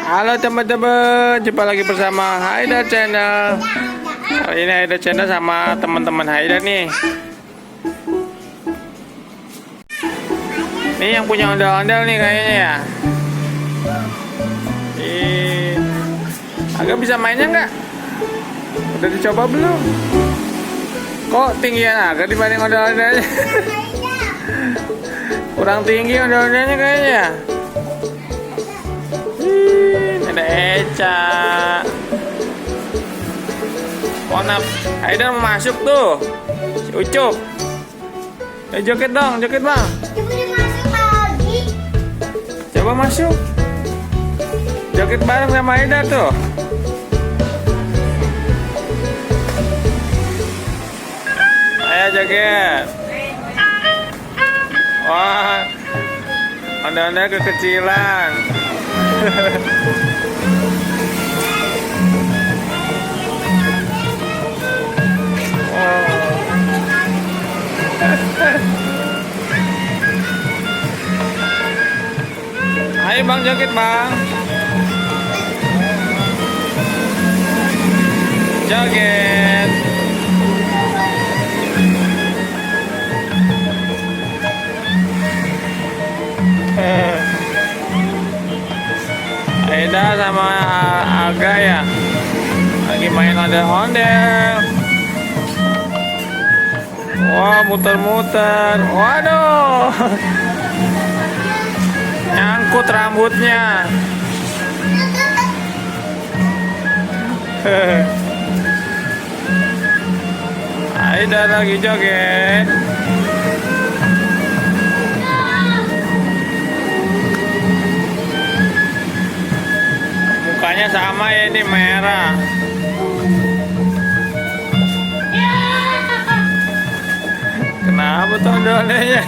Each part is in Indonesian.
Halo teman-teman, jumpa lagi bersama Haidar Channel. Kali ini Haidar Channel sama teman-teman Haidar nih. Ini yang punya ondel-ondel nih kayaknya ya. Agak bisa mainnya nggak? Udah dicoba belum? Kok tinggian agak dibanding ondel-ondelnya? Kurang tinggi ondel-ondelnya kayaknya. Ada Eca. Konap, Haidar mau masuk tuh. Si Ucup. Joget dong, joget bang. Coba masuk. Joget bareng sama Haidar tuh. Ayo joget. Wah, ondel-ondel kekecilan. Ayo bang, joget bang. Joget. Aida sama Aga ya lagi main ondel-ondel. Wah, muter-muter. Waduh, nyangkut rambutnya. Aida lagi joget. Mukanya sama ya, ini merah. Kenapa tuh ondel-ondelnya?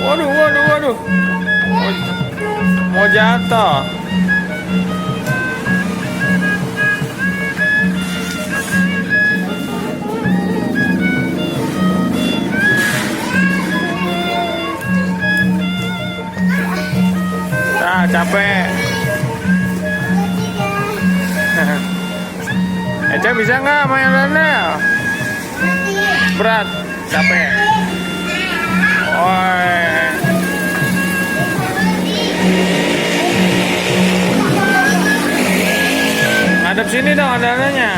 Waduh. Mau jatuh. Capek. Eca bisa nggak main ondel? Berat, capek. Woi. Ngadep sini dong ondel-ondelnya.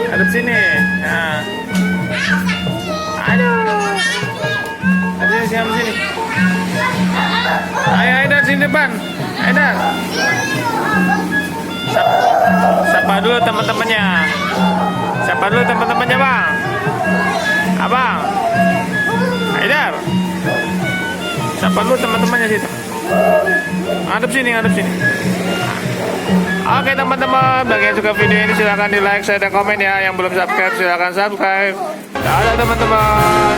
Ngadep sini. Nah. Aduh. Aduh, siapa sini? Ayo Haidar sini depan. Haidar. Sapa dulu teman-temannya. Sapa dulu teman-temannya bang. Abang. Haidar. Sapa dulu teman-temannya situ. Ngadep sini. Oke teman-teman, bagi yang suka video ini silahkan di like, share, dan komen ya. Yang belum subscribe silahkan subscribe. Dadah teman-teman.